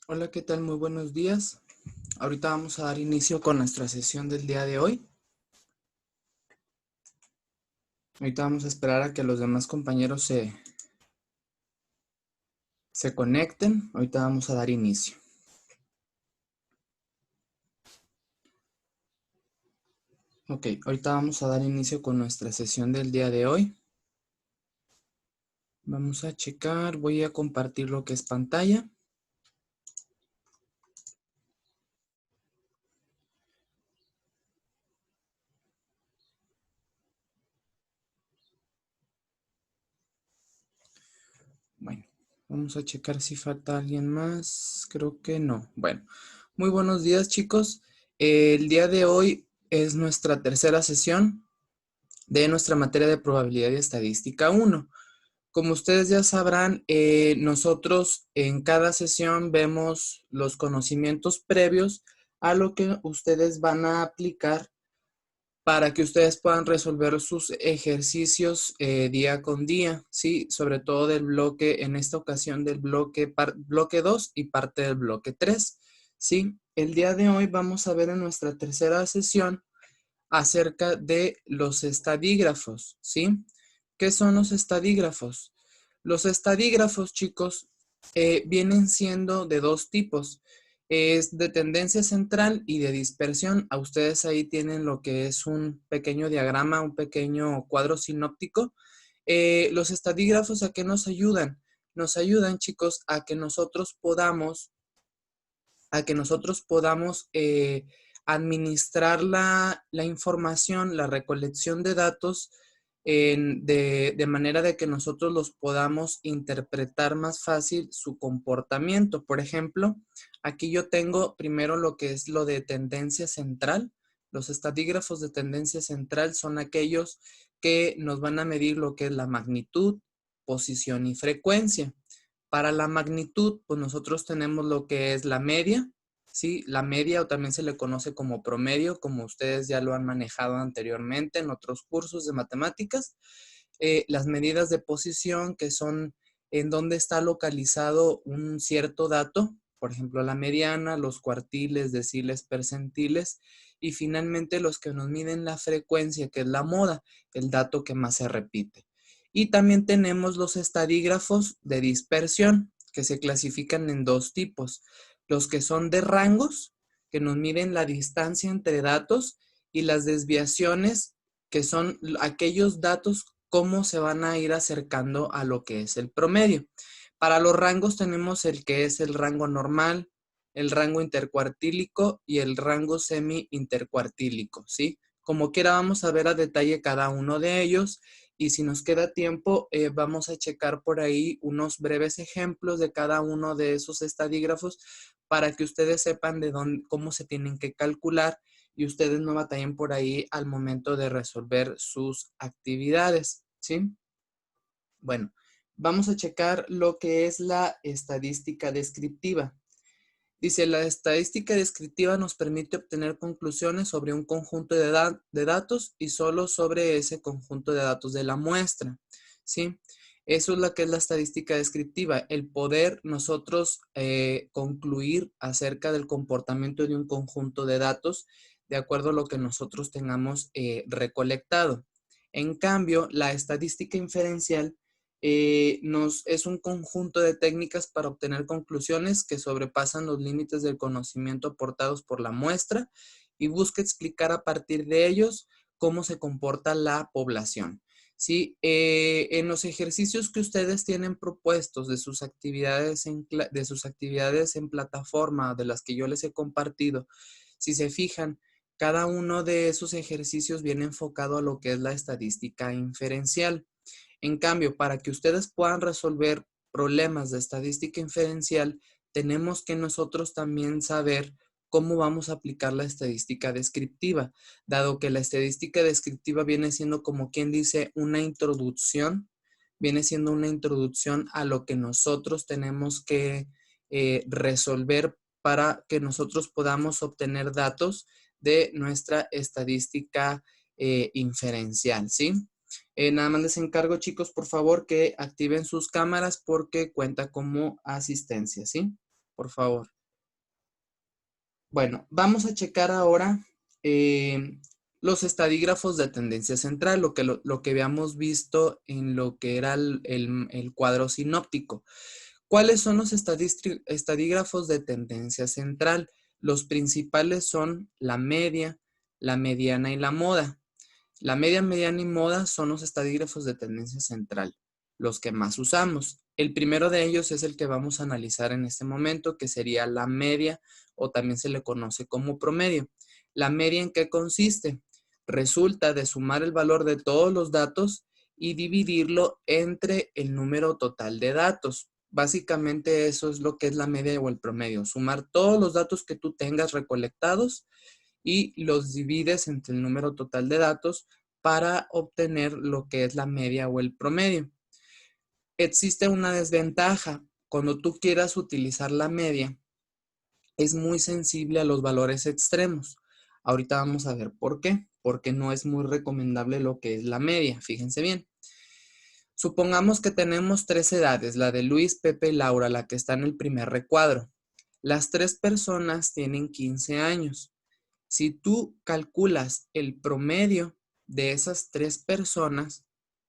Hola, ¿qué tal? Muy buenos días. Ahorita vamos a dar inicio con nuestra sesión del día de hoy. Ahorita vamos a esperar a que los demás compañeros se conecten. Ahorita vamos a dar inicio. Ok, ahorita vamos a dar inicio con nuestra sesión del día de hoy. Vamos a checar, voy a compartir lo que es pantalla. Bueno, vamos a checar si falta alguien más. Creo que no. Bueno, muy buenos días, chicos. El día de hoy es nuestra tercera sesión de nuestra materia de probabilidad y estadística 1. Como ustedes ya sabrán, nosotros en cada sesión vemos los conocimientos previos a lo que ustedes van a aplicar para que ustedes puedan resolver sus ejercicios día con día, ¿sí? Sobre todo del bloque, en esta ocasión del bloque 2 y parte del bloque 3, ¿sí? El día de hoy vamos a ver en nuestra tercera sesión acerca de los estadígrafos, ¿sí? ¿Qué son los estadígrafos? Los estadígrafos, chicos, vienen siendo de dos tipos. Es de tendencia central y de dispersión. A ustedes ahí tienen lo que es un pequeño diagrama, un pequeño cuadro sinóptico. Los estadígrafos, ¿a qué nos ayudan? Nos ayudan, chicos, a que nosotros podamos administrar la información, la recolección de datos de manera de que nosotros los podamos interpretar más fácil su comportamiento. Por ejemplo, aquí yo tengo primero lo que es lo de tendencia central. Los estadígrafos de tendencia central son aquellos que nos van a medir lo que es la magnitud, posición y frecuencia. Para la magnitud, pues nosotros tenemos lo que es la media, ¿sí? La media, o también se le conoce como promedio, como ustedes ya lo han manejado anteriormente en otros cursos de matemáticas. Las medidas de posición, que son en dónde está localizado un cierto dato, por ejemplo, la mediana, los cuartiles, deciles, percentiles, y finalmente los que nos miden la frecuencia, que es la moda, el dato que más se repite. Y también tenemos los estadígrafos de dispersión, que se clasifican en dos tipos. Los que son de rangos, que nos miden la distancia entre datos, y las desviaciones, que son aquellos datos cómo se van a ir acercando a lo que es el promedio. Para los rangos tenemos el que es el rango normal, el rango intercuartílico y el rango semi-intercuartílico, ¿sí? Como quiera vamos a ver a detalle cada uno de ellos, y si nos queda tiempo vamos a checar por ahí unos breves ejemplos de cada uno de esos estadígrafos para que ustedes sepan de dónde, cómo se tienen que calcular y ustedes no batallen por ahí al momento de resolver sus actividades, ¿sí? Bueno, vamos a checar lo que es la estadística descriptiva. Dice, la estadística descriptiva nos permite obtener conclusiones sobre un conjunto de datos y solo sobre ese conjunto de datos de la muestra, ¿sí? Eso es lo que es la estadística descriptiva, el poder nosotros concluir acerca del comportamiento de un conjunto de datos de acuerdo a lo que nosotros tengamos recolectado. En cambio, la estadística inferencial es un conjunto de técnicas para obtener conclusiones que sobrepasan los límites del conocimiento aportados por la muestra y busca explicar a partir de ellos cómo se comporta la población. ¿Sí? En los ejercicios que ustedes tienen propuestos de sus actividades en plataforma, de las que yo les he compartido, si se fijan, cada uno de esos ejercicios viene enfocado a lo que es la estadística inferencial. En cambio, para que ustedes puedan resolver problemas de estadística inferencial, tenemos que nosotros también saber cómo vamos a aplicar la estadística descriptiva, dado que la estadística descriptiva viene siendo, como quien dice, una introducción, viene siendo una introducción a lo que nosotros tenemos que resolver para que nosotros podamos obtener datos de nuestra estadística inferencial, ¿sí? Nada más les encargo, chicos, por favor, que activen sus cámaras porque cuenta como asistencia, ¿sí? Por favor. Bueno, vamos a checar ahora los estadígrafos de tendencia central, lo que habíamos visto en lo que era el cuadro sinóptico. ¿Cuáles son los estadígrafos de tendencia central? Los principales son la media, la mediana y la moda. La media, mediana y moda son los estadígrafos de tendencia central, los que más usamos. El primero de ellos es el que vamos a analizar en este momento, que sería la media, o también se le conoce como promedio. ¿La media en qué consiste? Resulta de sumar el valor de todos los datos y dividirlo entre el número total de datos. Básicamente eso es lo que es la media o el promedio. Sumar todos los datos que tú tengas recolectados y los divides entre el número total de datos para obtener lo que es la media o el promedio. Existe una desventaja. Cuando tú quieras utilizar la media, es muy sensible a los valores extremos. Ahorita vamos a ver por qué. Porque no es muy recomendable lo que es la media. Fíjense bien. Supongamos que tenemos 3 edades, la de Luis, Pepe y Laura, la que está en el primer recuadro. Las 3 personas tienen 15 años. Si tú calculas el promedio de esas 3 personas,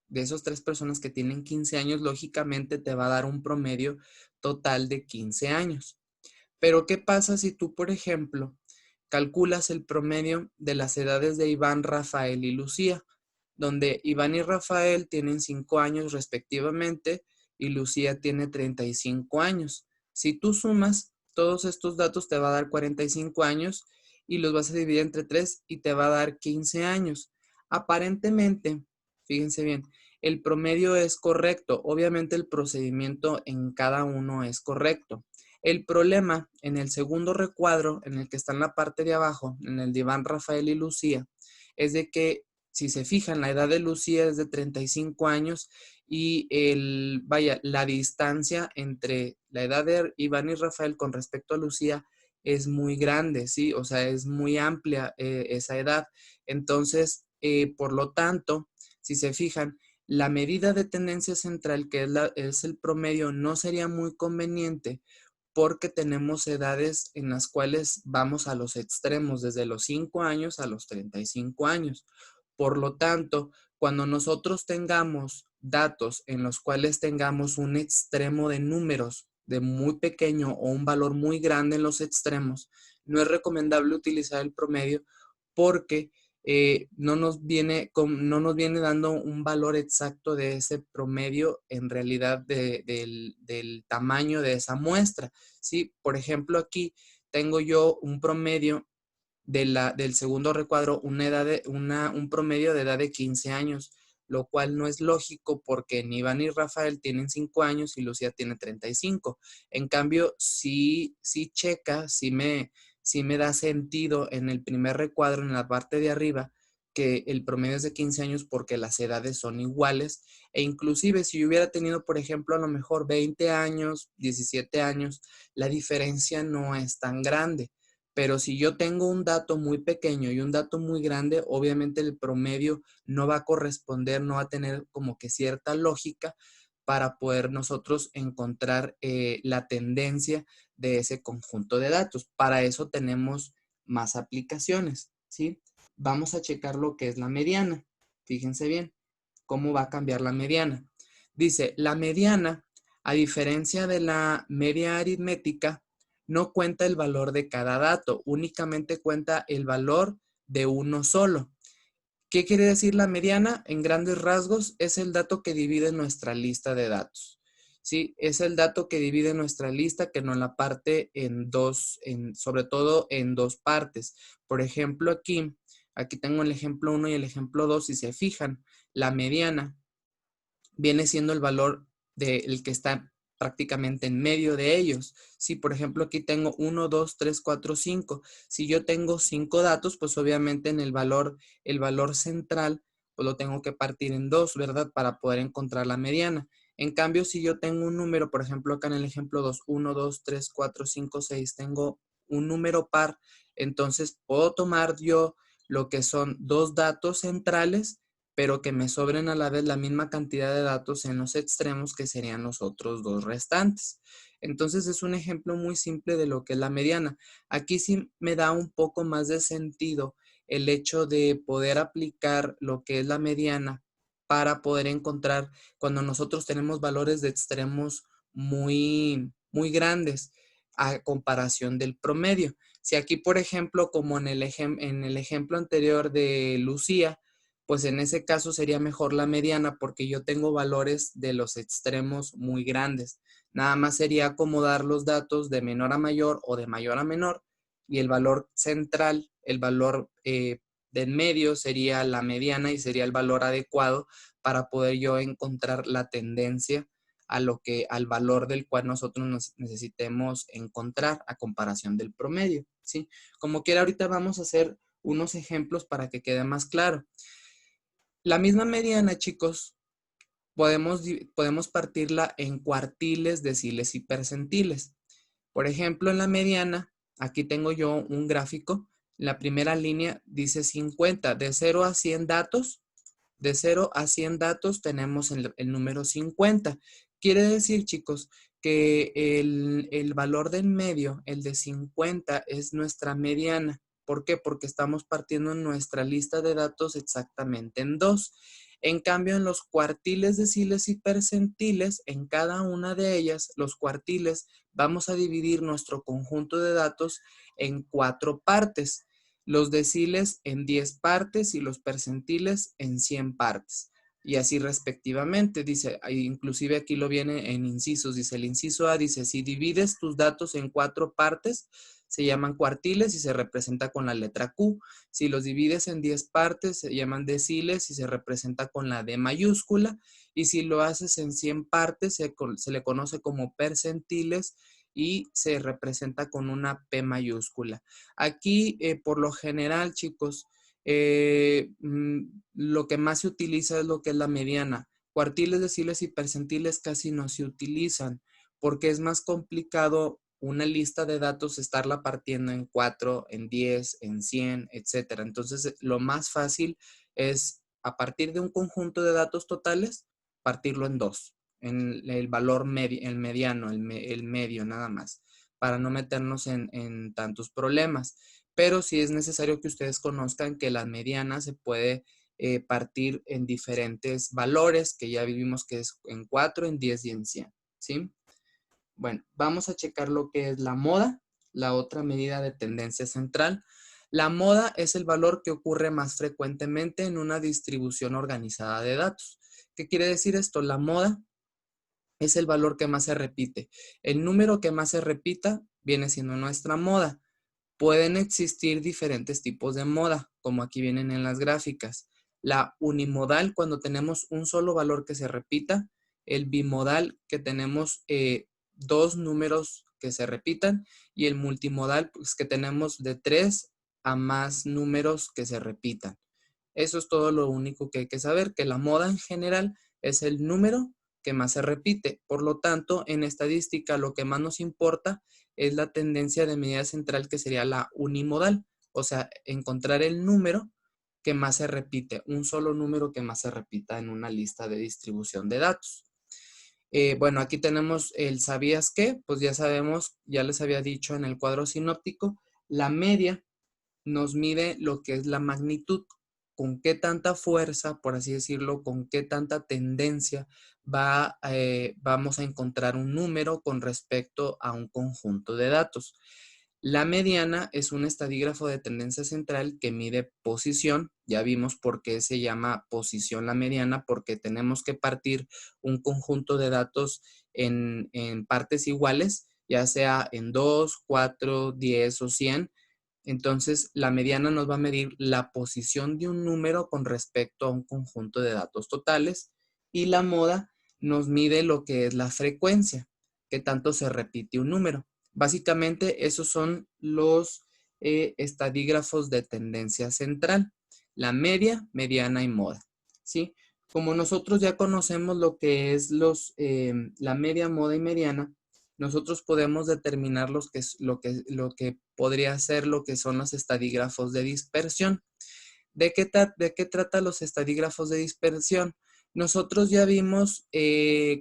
de esas 3 personas que tienen 15 años, lógicamente te va a dar un promedio total de 15 años. Pero ¿qué pasa si tú, por ejemplo, calculas el promedio de las edades de Iván, Rafael y Lucía, donde Iván y Rafael tienen 5 años respectivamente y Lucía tiene 35 años? Si tú sumas todos estos datos te va a dar 45 años y los vas a dividir entre 3 y te va a dar 15 años. Aparentemente, fíjense bien, el promedio es correcto. Obviamente el procedimiento en cada uno es correcto. El problema en el segundo recuadro, en el que está en la parte de abajo, en el de Iván, Rafael y Lucía, es de que, si se fijan, la edad de Lucía es de 35 años y la distancia entre la edad de Iván y Rafael con respecto a Lucía es muy grande, ¿sí? O sea, es muy amplia esa edad. Entonces, por lo tanto, si se fijan, la medida de tendencia central, que es el promedio, no sería muy conveniente porque tenemos edades en las cuales vamos a los extremos, desde los 5 años a los 35 años. Por lo tanto, cuando nosotros tengamos datos en los cuales tengamos un extremo de números de muy pequeño o un valor muy grande en los extremos, no es recomendable utilizar el promedio porque no nos viene dando un valor exacto de ese promedio en realidad del tamaño de esa muestra, ¿sí? Por ejemplo, aquí tengo yo un promedio del segundo recuadro, un promedio de edad de 15 años, lo cual no es lógico porque ni Iván ni Rafael tienen 5 años y Lucía tiene 35. En cambio, sí checa, sí me da sentido en el primer recuadro, en la parte de arriba, que el promedio es de 15 años porque las edades son iguales. E inclusive si yo hubiera tenido, por ejemplo, a lo mejor 20 años, 17 años, la diferencia no es tan grande. Pero si yo tengo un dato muy pequeño y un dato muy grande, obviamente el promedio no va a corresponder, no va a tener como que cierta lógica para poder nosotros encontrar la tendencia de ese conjunto de datos. Para eso tenemos más aplicaciones, ¿sí? Vamos a checar lo que es la mediana. Fíjense bien cómo va a cambiar la mediana. Dice, la mediana, a diferencia de la media aritmética, no cuenta el valor de cada dato, únicamente cuenta el valor de uno solo. ¿Qué quiere decir la mediana? En grandes rasgos, es el dato que divide nuestra lista de datos. ¿Sí? Es el dato que divide nuestra lista, que nos la parte en dos, sobre todo en dos partes. Por ejemplo, aquí tengo el ejemplo 1 y el ejemplo 2. Si se fijan, la mediana viene siendo el valor del que está prácticamente en medio de ellos. Si, por ejemplo, aquí tengo 1, 2, 3, 4, 5. Si yo tengo 5 datos, pues obviamente en el valor central, pues lo tengo que partir en 2, ¿verdad? Para poder encontrar la mediana. En cambio, si yo tengo un número, por ejemplo, acá en el ejemplo 2, 1, 2, 3, 4, 5, 6, tengo un número par, entonces puedo tomar yo lo que son dos datos centrales, pero que me sobren a la vez la misma cantidad de datos en los extremos, que serían los otros dos restantes. Entonces es un ejemplo muy simple de lo que es la mediana. Aquí sí me da un poco más de sentido el hecho de poder aplicar lo que es la mediana para poder encontrar cuando nosotros tenemos valores de extremos muy, muy grandes a comparación del promedio. Si aquí, por ejemplo, como en el ejemplo anterior de Lucía, pues en ese caso sería mejor la mediana porque yo tengo valores de los extremos muy grandes. Nada más sería acomodar los datos de menor a mayor o de mayor a menor, y el valor central, el valor del medio sería la mediana y sería el valor adecuado para poder yo encontrar la tendencia al valor del cual nosotros nos necesitemos encontrar a comparación del promedio, ¿sí? Como quiera, ahorita vamos a hacer unos ejemplos para que quede más claro. La misma mediana, chicos, podemos partirla en cuartiles, deciles y percentiles. Por ejemplo, en la mediana, aquí tengo yo un gráfico. La primera línea dice 50. De 0 a 100 datos, de 0 a 100 datos tenemos el número 50. Quiere decir, chicos, que el valor del medio, el de 50, es nuestra mediana. ¿Por qué? Porque estamos partiendo nuestra lista de datos exactamente en dos. En cambio, en los cuartiles, deciles y percentiles, en cada una de ellas, los cuartiles, vamos a dividir nuestro conjunto de datos en 4 partes. Los deciles en 10 partes y los percentiles en 100 partes. Y así respectivamente, dice, inclusive aquí lo viene en incisos, dice el inciso A, dice, si divides tus datos en 4 partes, se llaman cuartiles y se representa con la letra Q. Si los divides en 10 partes, se llaman deciles y se representa con la D mayúscula. Y si lo haces en 100 partes, se le conoce como percentiles y se representa con una P mayúscula. Aquí, por lo general, chicos, lo que más se utiliza es lo que es la mediana. Cuartiles, deciles y percentiles casi no se utilizan porque es más complicado una lista de datos estarla partiendo en 4, en 10, en 100, etcétera. Entonces, lo más fácil es, a partir de un conjunto de datos totales, partirlo en 2, en el valor el mediano, el medio nada más, para no meternos en tantos problemas. Pero sí es necesario que ustedes conozcan que la mediana se puede partir en diferentes valores, que ya vivimos que es en 4, en 10 y en 100, ¿sí? Bueno, vamos a checar lo que es la moda, la otra medida de tendencia central. La moda es el valor que ocurre más frecuentemente en una distribución organizada de datos. ¿Qué quiere decir esto? La moda es el valor que más se repite. El número que más se repita viene siendo nuestra moda. Pueden existir diferentes tipos de moda, como aquí vienen en las gráficas. La unimodal, cuando tenemos un solo valor que se repita. El bimodal, que tenemos dos números que se repitan. Y el multimodal, pues que tenemos de 3 a más números que se repitan. Eso es todo lo único que hay que saber, que la moda en general es el número que más se repite. Por lo tanto, en estadística lo que más nos importa es la tendencia de medida central, que sería la unimodal. O sea, encontrar el número que más se repite, un solo número que más se repita en una lista de distribución de datos. Bueno, aquí tenemos el ¿sabías qué? Pues ya sabemos, ya les había dicho en el cuadro sinóptico, la media nos mide lo que es la magnitud, con qué tanta fuerza, por así decirlo, con qué tanta tendencia vamos a encontrar un número con respecto a un conjunto de datos. La mediana es un estadígrafo de tendencia central que mide posición. Ya vimos por qué se llama posición la mediana, porque tenemos que partir un conjunto de datos en partes iguales, ya sea en 2, 4, 10 o 100. Entonces, la mediana nos va a medir la posición de un número con respecto a un conjunto de datos totales, y la moda nos mide lo que es la frecuencia, que tanto se repite un número. Básicamente, esos son los estadígrafos de tendencia central: la media, mediana y moda, ¿sí? Como nosotros ya conocemos lo que es la media, moda y mediana, nosotros podemos determinar lo que podría ser lo que son los estadígrafos de dispersión. ¿De qué trata los estadígrafos de dispersión? Nosotros ya vimos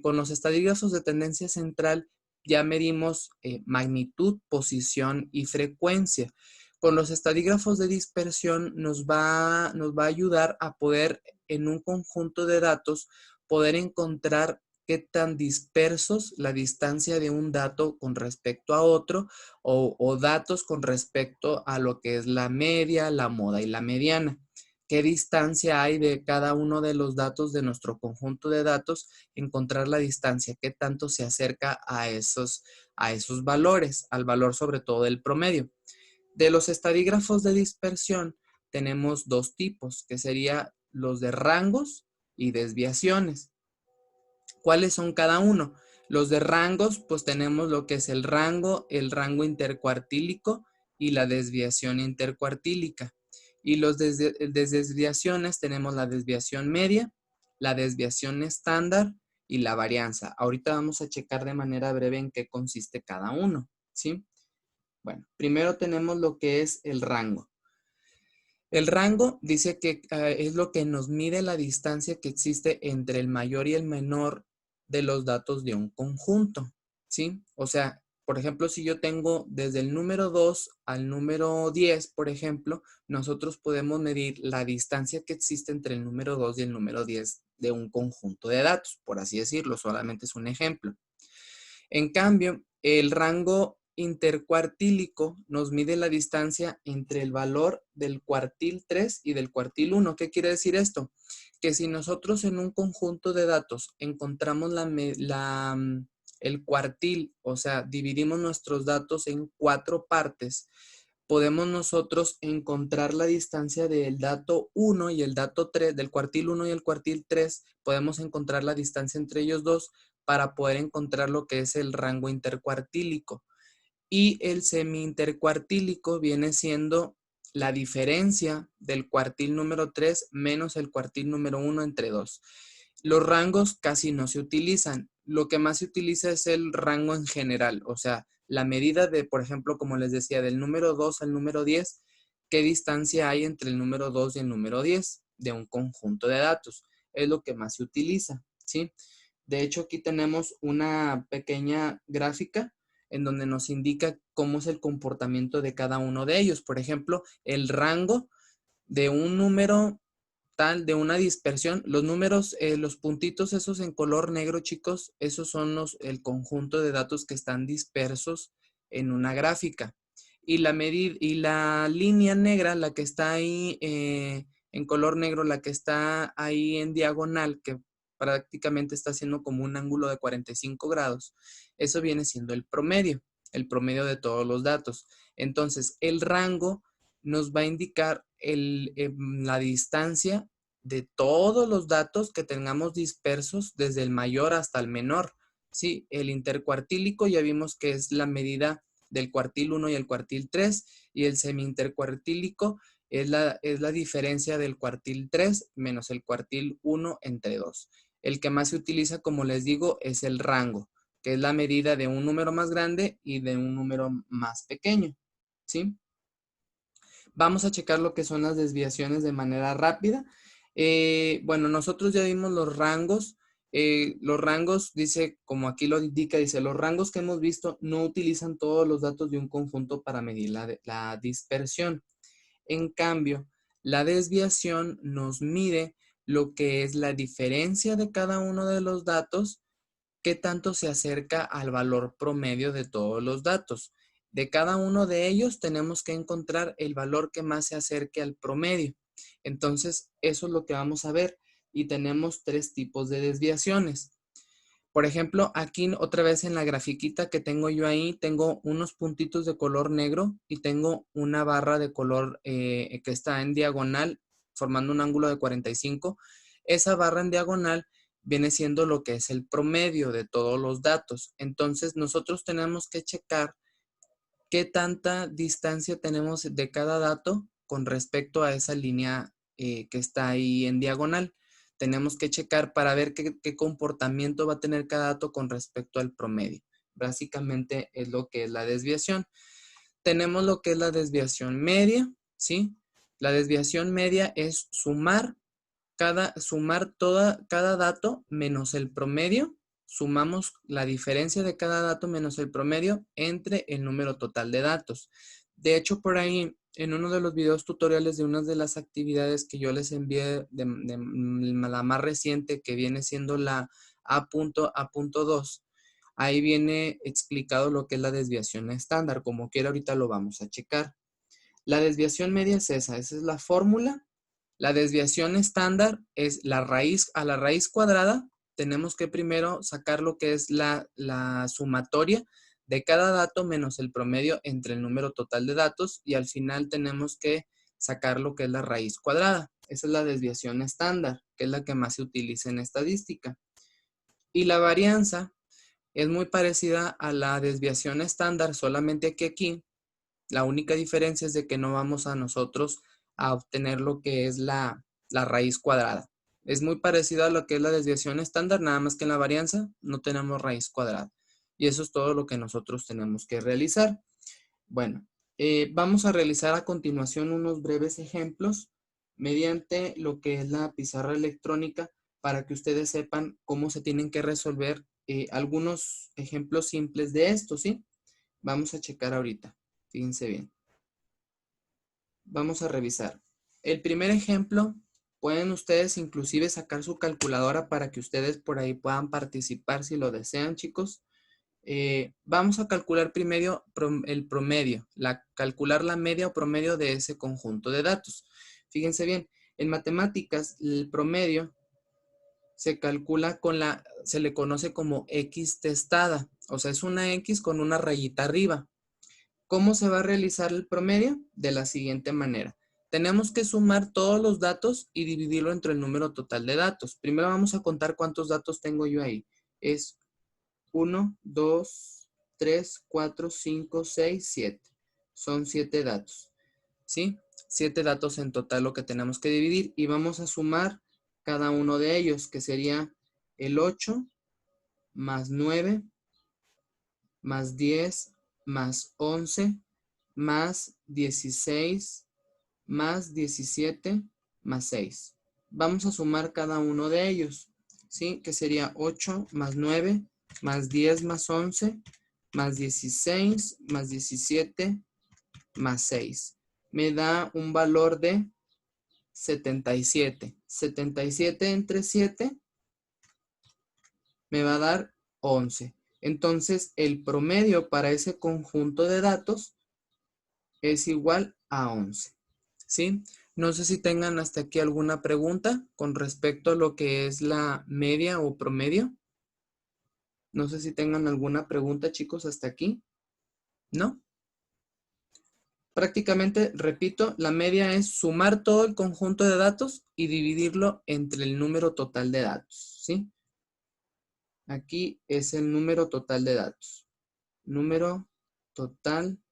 con los estadígrafos de tendencia central, ya medimos magnitud, posición y frecuencia. Con los estadígrafos de dispersión nos va a ayudar a poder, en un conjunto de datos, poder encontrar qué tan dispersos la distancia de un dato con respecto a otro o datos con respecto a lo que es la media, la moda y la mediana. ¿Qué distancia hay de cada uno de los datos de nuestro conjunto de datos? Encontrar la distancia, qué tanto se acerca a esos valores, al valor sobre todo del promedio. De los estadígrafos de dispersión tenemos dos tipos, que serían los de rangos y desviaciones. ¿Cuáles son cada uno? Los de rangos, pues tenemos lo que es el rango intercuartílico y la desviación intercuartílica. Y los de desviaciones tenemos la desviación media, la desviación estándar y la varianza. Ahorita vamos a checar de manera breve en qué consiste cada uno, ¿sí? Bueno, primero tenemos lo que es el rango. El rango dice que es lo que nos mide la distancia que existe entre el mayor y el menor de los datos de un conjunto, ¿sí? O sea, por ejemplo, si yo tengo desde el número 2 al número 10, por ejemplo, nosotros podemos medir la distancia que existe entre el número 2 y el número 10 de un conjunto de datos, por así decirlo, solamente es un ejemplo. En cambio, el rango intercuartílico nos mide la distancia entre el valor del cuartil 3 y del cuartil 1. ¿Qué quiere decir esto? Que si nosotros en un conjunto de datos encontramos el cuartil, o sea, dividimos nuestros datos en 4 partes, podemos nosotros encontrar la distancia del dato 1 y el dato 3, del cuartil 1 y el cuartil 3, podemos encontrar la distancia entre ellos dos para poder encontrar lo que es el rango intercuartílico. Y el semi-intercuartílico viene siendo la diferencia del cuartil número 3 menos el cuartil número 1 entre 2. Los rangos casi no se utilizan. Lo que más se utiliza es el rango en general, o sea, la medida de, por ejemplo, como les decía, del número 2 al número 10, qué distancia hay entre el número 2 y el número 10 de un conjunto de datos. Es lo que más se utiliza, ¿sí? De hecho, aquí tenemos una pequeña gráfica en donde nos indica cómo es el comportamiento de cada uno de ellos. Por ejemplo, el rango de un número tal, de una dispersión. Los números, los puntitos esos en color negro, chicos, esos son el conjunto de datos que están dispersos en una gráfica. Y la línea negra, la que está ahí en color negro, la que está ahí en diagonal, que prácticamente está haciendo como un ángulo de 45 grados, eso viene siendo el promedio de todos los datos. Entonces, el rango nos va a indicar la distancia de todos los datos que tengamos dispersos desde el mayor hasta el menor. Sí, el intercuartílico ya vimos que es la medida del cuartil 1 y el cuartil 3, y el semi-intercuartílico es la diferencia del cuartil 3 menos el cuartil 1 entre 2. El que más se utiliza, como les digo, es el rango, que es la medida de un número más grande y de un número más pequeño, ¿sí? Vamos a checar lo que son las desviaciones de manera rápida. Bueno, nosotros ya vimos los rangos. Los rangos, dice, como aquí lo indica, dice, los rangos que hemos visto no utilizan todos los datos de un conjunto para medir la dispersión. En cambio, la desviación nos mide lo que es la diferencia de cada uno de los datos, qué tanto se acerca al valor promedio de todos los datos. De cada uno de ellos tenemos que encontrar el valor que más se acerque al promedio. Entonces, eso es lo que vamos a ver. Y tenemos 3 tipos de desviaciones. Por ejemplo, aquí otra vez en la grafiquita que tengo yo ahí, tengo unos puntitos de color negro y tengo una barra de color que está en diagonal, formando un ángulo de 45. Esa barra en diagonal viene siendo lo que es el promedio de todos los datos. Entonces, nosotros tenemos que checar qué tanta distancia tenemos de cada dato con respecto a esa línea que está ahí en diagonal. Tenemos que checar para ver qué comportamiento va a tener cada dato con respecto al promedio. Básicamente es lo que es la desviación. Tenemos lo que es la desviación media, ¿sí? La desviación media es sumar cada dato menos el promedio. Sumamos la diferencia de cada dato menos el promedio entre el número total de datos. De hecho, por ahí, en uno de los videos tutoriales de una de las actividades que yo les envié de la más reciente, que viene siendo la A.2, ahí viene explicado lo que es la desviación estándar. Como quiera, ahorita lo vamos a checar. La desviación media es esa es la fórmula. La desviación estándar es a la raíz cuadrada. Tenemos que primero sacar lo que es la sumatoria de cada dato menos el promedio entre el número total de datos y al final tenemos que sacar lo que es la raíz cuadrada. Esa es la desviación estándar, que es la que más se utiliza en estadística. Y la varianza es muy parecida a la desviación estándar, solamente que aquí la única diferencia es de que no vamos a nosotros a obtener lo que es la raíz cuadrada. Es muy parecido a lo que es la desviación estándar, nada más que en la varianza no tenemos raíz cuadrada. Y eso es todo lo que nosotros tenemos que realizar. Bueno, vamos a realizar a continuación unos breves ejemplos mediante lo que es la pizarra electrónica para que ustedes sepan cómo se tienen que resolver algunos ejemplos simples de esto, ¿sí? Vamos a checar ahorita. Fíjense bien. Vamos a revisar. El primer ejemplo, pueden ustedes inclusive sacar su calculadora para que ustedes por ahí puedan participar si lo desean, chicos. Vamos a calcular primero el promedio, calcular la media o promedio de ese conjunto de datos. Fíjense bien, en matemáticas el promedio se calcula se le conoce como X testada, o sea, es una X con una rayita arriba. ¿Cómo se va a realizar el promedio? De la siguiente manera. Tenemos que sumar todos los datos y dividirlo entre el número total de datos. Primero vamos a contar cuántos datos tengo yo ahí. Es 1, 2, 3, 4, 5, 6, 7. Son 7 datos. ¿Sí? 7 datos en total lo que tenemos que dividir y vamos a sumar cada uno de ellos, que sería el 8 más 9 más 10 más 11 más 16 más 17 más 6. Vamos a sumar cada uno de ellos, ¿sí? Que sería 8 más 9 más 10 más 11 más 16 más 17 más 6. Me da un valor de 77. 77 entre 7 me va a dar 11. Entonces, el promedio para ese conjunto de datos es igual a 11. ¿Sí? No sé si tengan hasta aquí alguna pregunta con respecto a lo que es la media o promedio. No sé si tengan alguna pregunta, chicos, hasta aquí. ¿No? Prácticamente, repito, la media es sumar todo el conjunto de datos y dividirlo entre el número total de datos. ¿Sí? Aquí es el número total de datos. Número total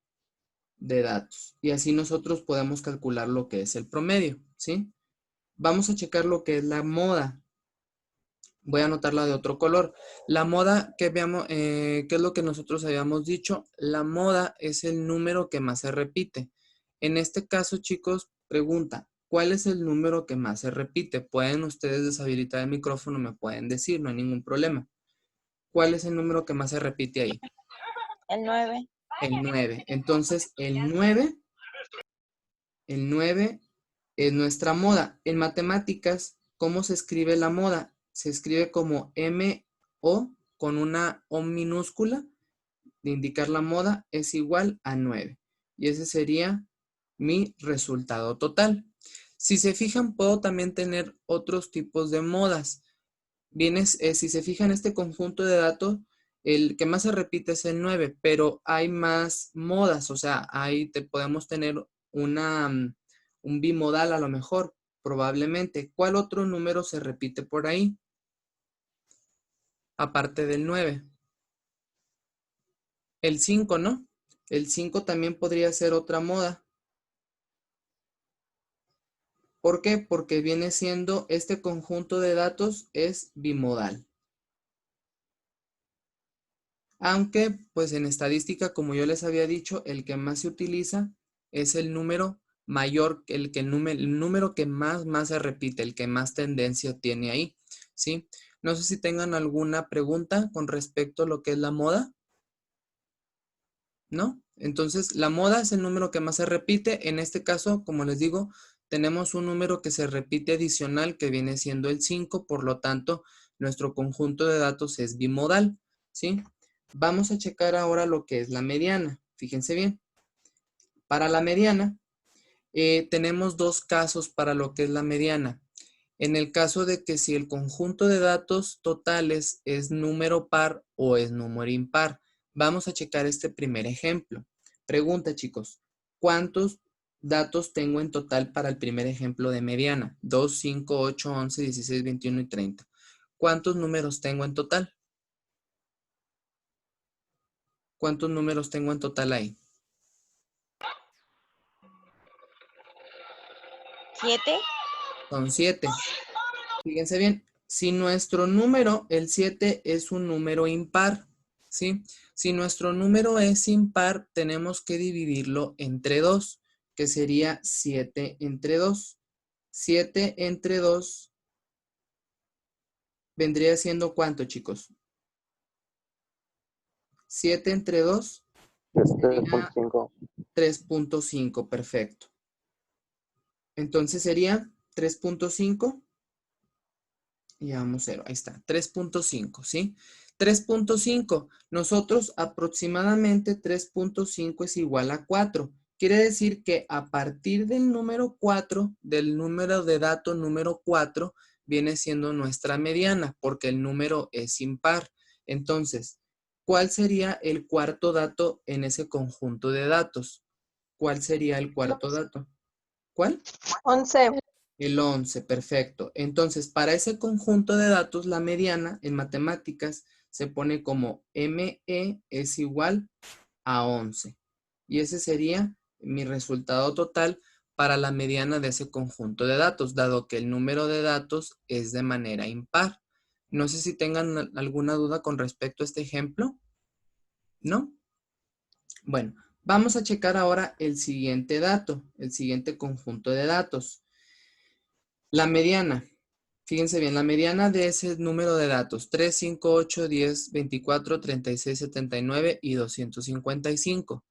de datos. Y así nosotros podemos calcular lo que es el promedio, ¿sí? Vamos a checar lo que es la moda. Voy a anotarla de otro color. La moda, ¿qué es lo que nosotros habíamos dicho? La moda es el número que más se repite. En este caso, chicos, pregunta, ¿cuál es el número que más se repite? Pueden ustedes deshabilitar el micrófono, me pueden decir, no hay ningún problema. ¿Cuál es el número que más se repite ahí? El 9. El 9. Entonces, el 9 es nuestra moda. En matemáticas, ¿cómo se escribe la moda? Se escribe como MO con una O minúscula. De indicar la moda es igual a 9. Y ese sería mi resultado total. Si se fijan, puedo también tener otros tipos de modas. Si se fijan, este conjunto de datos, el que más se repite es el 9, pero hay más modas, o sea, ahí podemos tener un bimodal a lo mejor, probablemente. ¿Cuál otro número se repite por ahí? Aparte del 9. El 5, ¿no? El 5 también podría ser otra moda. ¿Por qué? Porque viene siendo este conjunto de datos es bimodal. Aunque, pues en estadística, como yo les había dicho, el que más se utiliza es el número mayor, el número que más se repite, el que más tendencia tiene ahí, ¿sí? No sé si tengan alguna pregunta con respecto a lo que es la moda, ¿no? Entonces, la moda es el número que más se repite. En este caso, como les digo, tenemos un número que se repite adicional que viene siendo el 5, por lo tanto, nuestro conjunto de datos es bimodal, ¿sí? Vamos a checar ahora lo que es la mediana. Fíjense bien. Para la mediana, tenemos dos casos para lo que es la mediana. En el caso de que si el conjunto de datos totales es número par o es número impar. Vamos a checar este primer ejemplo. Pregunta, chicos, ¿cuántos datos tengo en total para el primer ejemplo de mediana? 2, 5, 8, 11, 16, 21 y 30. ¿Cuántos números tengo en total? ¿Cuántos números tengo en total ahí? 7. Son 7. Fíjense bien, si nuestro número, el 7, es un número impar, ¿sí? Si nuestro número es impar, tenemos que dividirlo entre 2, que sería 7 entre 2. 7 entre 2 vendría siendo ¿cuánto, chicos? 7 entre 2 sería 3.5. 3.5, perfecto. Entonces sería 3.5. Y llevamos 0, ahí está, 3.5, ¿sí? 3.5, nosotros aproximadamente 3.5 es igual a 4. Quiere decir que a partir del número 4, del número de dato número 4, viene siendo nuestra mediana, porque el número es impar. Entonces, ¿cuál sería el cuarto dato en ese conjunto de datos? ¿Cuál sería el cuarto dato? ¿Cuál? 11. El 11, perfecto. Entonces, para ese conjunto de datos, la mediana en matemáticas se pone como ME es igual a 11. Y ese sería mi resultado total para la mediana de ese conjunto de datos, dado que el número de datos es de manera impar. No sé si tengan alguna duda con respecto a este ejemplo, ¿no? Bueno, vamos a checar ahora el siguiente dato, el siguiente conjunto de datos. La mediana. Fíjense bien, la mediana de ese número de datos, 3, 5, 8, 10, 24, 36, 79 y 255.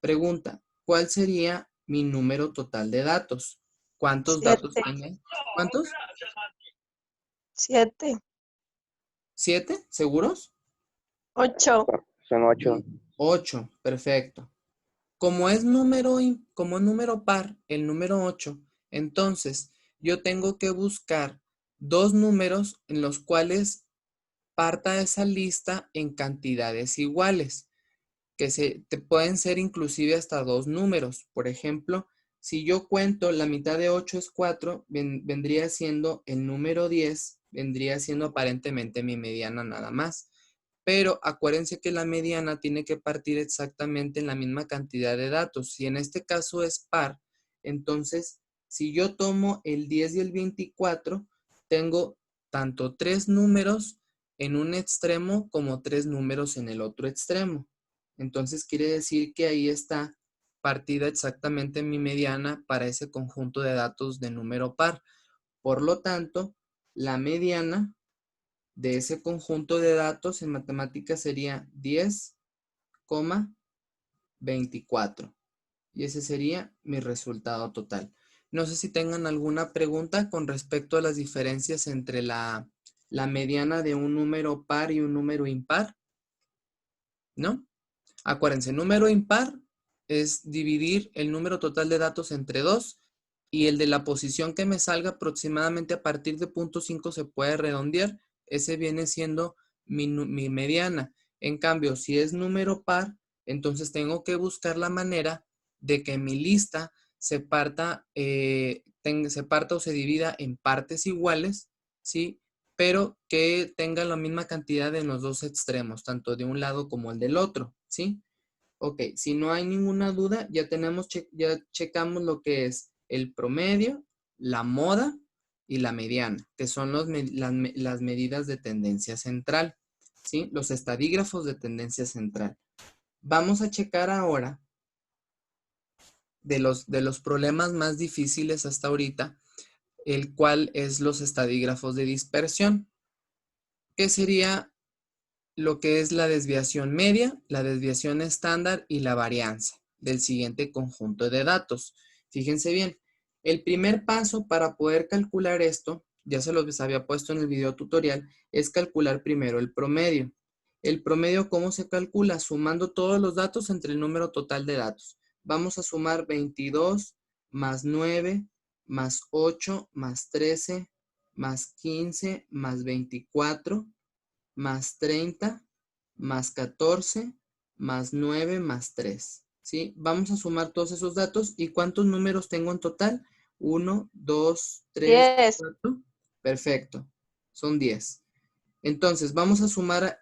Pregunta, ¿cuál sería mi número total de datos? ¿Cuántos datos 7. tengo? ¿Cuántos? 7. ¿7? ¿Seguros? 8. Son 8. 8, perfecto. Como es número par, el número 8, entonces yo tengo que buscar dos números en los cuales parta esa lista en cantidades iguales, que te pueden ser inclusive hasta dos números. Por ejemplo, si yo cuento la mitad de 8 es 4, vendría siendo el número 10, vendría siendo aparentemente mi mediana nada más. Pero acuérdense que la mediana tiene que partir exactamente en la misma cantidad de datos. Si en este caso es par, entonces si yo tomo el 10 y el 24, tengo tanto tres números en un extremo como tres números en el otro extremo. Entonces quiere decir que ahí está partida exactamente mi mediana para ese conjunto de datos de número par. Por lo tanto, la mediana de ese conjunto de datos en matemáticas sería 10,24. Y ese sería mi resultado total. No sé si tengan alguna pregunta con respecto a las diferencias entre la mediana de un número par y un número impar, ¿no? Acuérdense, número impar es dividir el número total de datos entre 2 y el de la posición que me salga aproximadamente a partir de 0.5 se puede redondear. Ese viene siendo mi mediana. En cambio, si es número par, entonces tengo que buscar la manera de que mi lista se parta o se divida en partes iguales, ¿sí? Pero que tenga la misma cantidad en los dos extremos, tanto de un lado como el del otro, ¿sí? Ok, si no hay ninguna duda, ya checamos lo que es el promedio, la moda y la mediana, que son las medidas de tendencia central, ¿sí? Los estadígrafos de tendencia central. Vamos a checar ahora de los problemas más difíciles hasta ahorita, el cual es los estadígrafos de dispersión, que sería lo que es la desviación media, la desviación estándar y la varianza del siguiente conjunto de datos. Fíjense bien, el primer paso para poder calcular esto, ya se los había puesto en el video tutorial, es calcular primero el promedio. El promedio, ¿cómo se calcula? Sumando todos los datos entre el número total de datos. Vamos a sumar 22 más 9 más 8 más 13 más 15 más 24 más 30 más 14 más 9 más 3. ¿Sí? Vamos a sumar todos esos datos. ¿Y cuántos números tengo en total? 1, 2, 3, 10. 4. Perfecto. Son 10. Entonces, vamos a sumar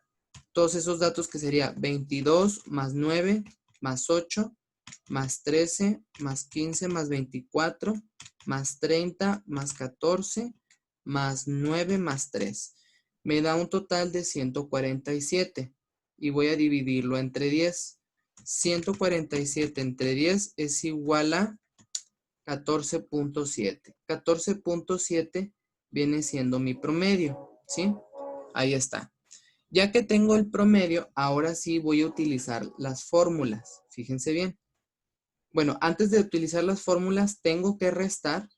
todos esos datos que sería 22 más 9 más 8 más 13 más 15 más 24 más 30 más 14 más 9 más 3. Me da un total de 147 y voy a dividirlo entre 10. 147 entre 10 es igual a 14.7. 14.7 viene siendo mi promedio, ¿sí? Ahí está. Ya que tengo el promedio, ahora sí voy a utilizar las fórmulas. Fíjense bien. Bueno, antes de utilizar las fórmulas, tengo que restar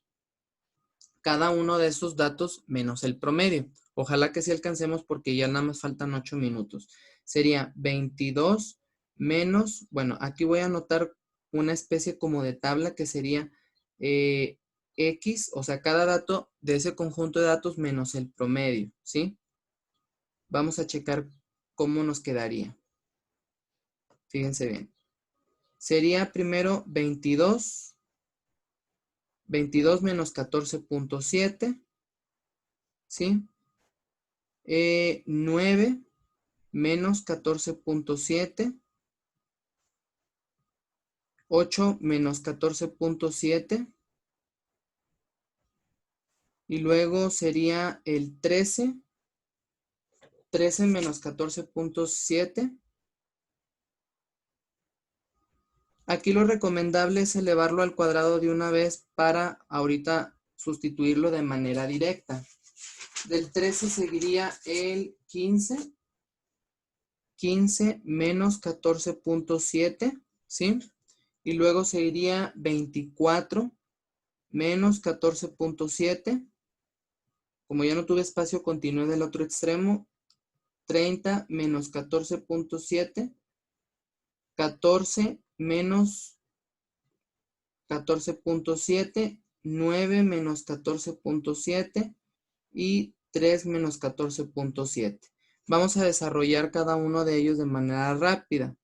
cada uno de esos datos menos el promedio. Ojalá que sí alcancemos porque ya nada más faltan 8 minutos. Sería 22 menos, bueno, aquí voy a anotar una especie como de tabla que sería X, o sea, cada dato de ese conjunto de datos menos el promedio, ¿sí? Vamos a checar cómo nos quedaría. Fíjense bien. Sería primero 22 menos 14.7, ¿sí? 9 menos 14.7, 8 menos 14.7, y luego sería el 13 menos 14.7. Aquí lo recomendable es elevarlo al cuadrado de una vez para ahorita sustituirlo de manera directa. Del 13 seguiría el 15. 15 menos 14.7, ¿sí? Y luego seguiría 24 menos 14.7. Como ya no tuve espacio, continué del otro extremo. 30 menos 14.7. 14 menos 14.7. 9 menos 14.7. Y 3 menos 14.7. Vamos a desarrollar cada uno de ellos de manera rápida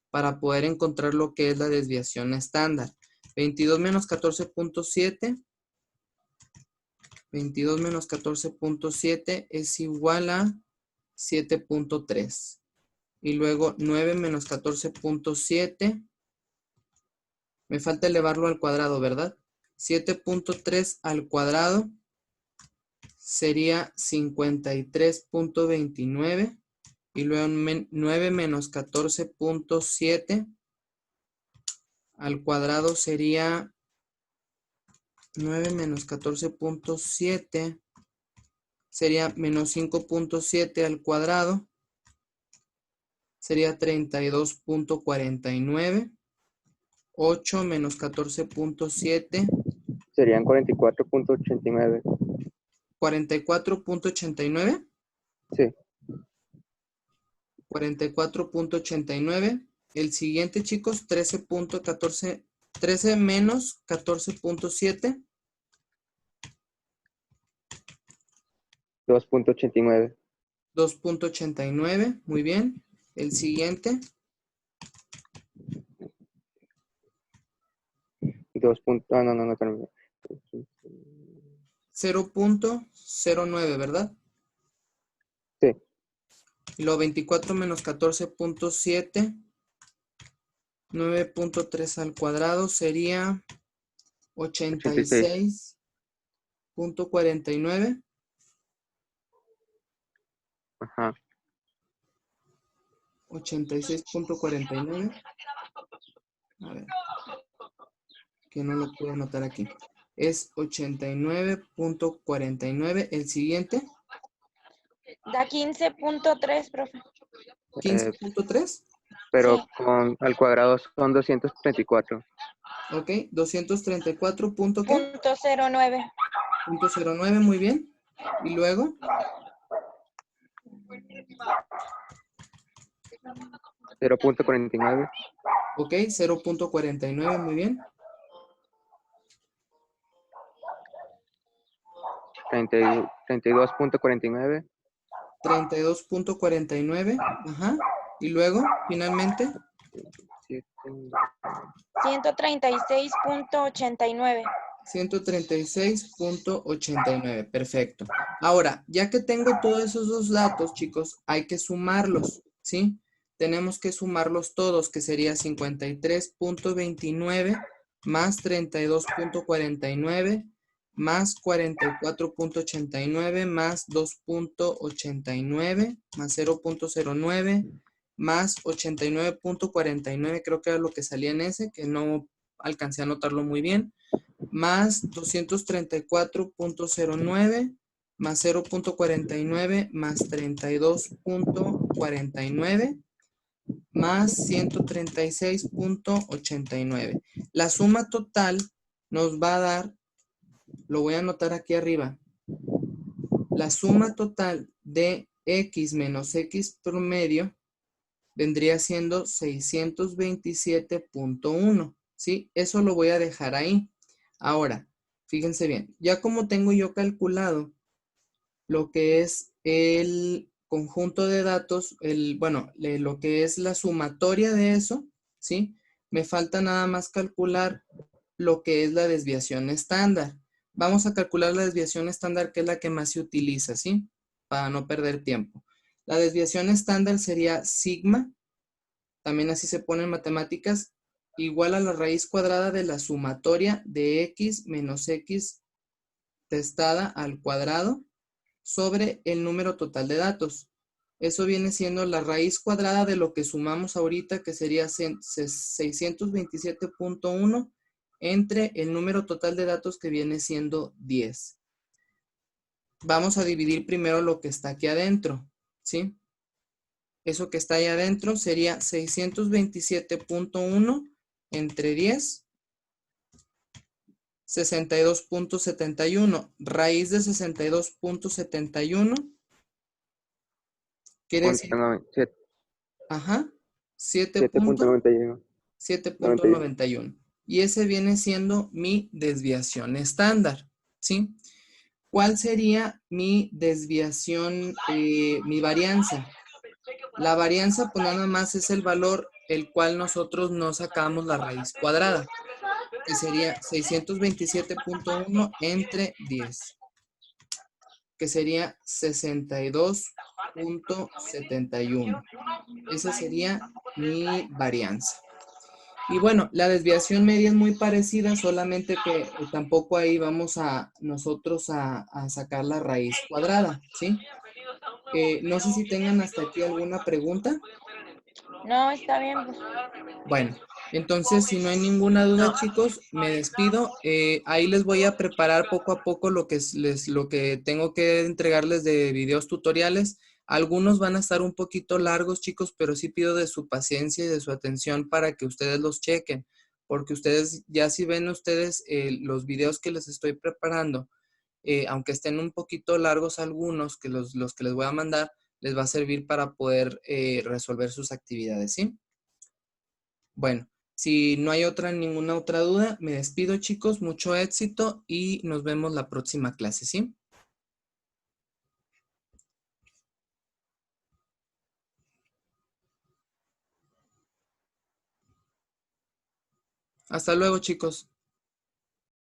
para poder encontrar lo que es la desviación estándar. 22 menos 14.7. 22 menos 14.7 es igual a 7.3. Y luego 9 menos 14.7. Me falta elevarlo al cuadrado, ¿verdad? 7.3 al cuadrado sería 53.29. Y luego 9 menos 14.7 al cuadrado sería 9 menos 14.7 sería menos 5.7 al cuadrado. Sería 32.49. 8 menos 14.7. Serían 44.89. 44.89. Sí. 44.89. El siguiente, chicos, 13.14. 13 menos 14.7. 2.89. 2.89. Muy bien. El siguiente. 2. No, termino. 0.09, ¿verdad? Sí. Y luego 24 menos 14.7. 9.3 al cuadrado sería 86.49. Ajá. 86.49. A ver. que no lo puedo anotar aquí. Es 89.49. El siguiente, Da 15.3, profe. 15.3. Pero Sí. al cuadrado son 234. Ok, 234. ¿Punto qué? Punto 09. Punto 09, muy bien. Y luego, 0.49. ok, 0.49, muy bien. 32.49. 32.49, ajá. Y luego, finalmente, 136.89. 136.89, perfecto. Ahora, ya que tengo todos esos dos datos, chicos, hay que sumarlos, ¿sí? Tenemos que sumarlos todos, que sería 53.29 más 32.49 más 44.89 más 2.89 más 0.09 más 89.49, creo que era lo que salía en ese, que no alcancé a anotarlo muy bien, más 234.09 más 0.49 más 32.49 más 136.89. La suma total nos va a dar, lo voy a anotar aquí arriba, la suma total de x menos x promedio vendría siendo 627.1, ¿sí? Eso lo voy a dejar ahí. Ahora, fíjense bien, ya como tengo yo calculado lo que es el conjunto de datos, lo que es la sumatoria de eso, ¿sí? Me falta nada más calcular lo que es la desviación estándar. Vamos a calcular la desviación estándar, que es la que más se utiliza, ¿sí? Para no perder tiempo. La desviación estándar sería sigma, también así se pone en matemáticas, igual a la raíz cuadrada de la sumatoria de x menos x testada al cuadrado sobre el número total de datos. Eso viene siendo la raíz cuadrada de lo que sumamos ahorita, que sería 627.1 entre el número total de datos, que viene siendo 10. Vamos a dividir primero lo que está aquí adentro, ¿sí? Eso que está ahí adentro sería 627.1 entre 10, 62.71. Raíz de 62.71 quiere decir, ajá, 7.91. 7.91. Y ese viene siendo mi desviación estándar, ¿sí? ¿Cuál sería mi desviación, mi varianza? La varianza, pues nada más es el valor el cual nosotros no sacamos la raíz cuadrada, que sería 627.1 entre 10, que sería 62.71. Esa sería mi varianza. Y bueno, la desviación media es muy parecida, solamente que tampoco ahí vamos a nosotros a sacar la raíz cuadrada, ¿sí? No sé si tengan hasta aquí alguna pregunta. No, está bien, pues. Bueno, entonces si no hay ninguna duda, chicos, me despido. Ahí les voy a preparar poco a poco lo que lo que tengo que entregarles de videos tutoriales. Algunos van a estar un poquito largos, chicos, pero sí pido de su paciencia y de su atención para que ustedes los chequen, porque ustedes, ya si ven ustedes los videos que les estoy preparando, aunque estén un poquito largos algunos, que los que les voy a mandar, les va a servir para poder resolver sus actividades, ¿sí? Bueno, si no hay ninguna otra duda, me despido, chicos. Mucho éxito y nos vemos la próxima clase, ¿sí? Hasta luego, chicos.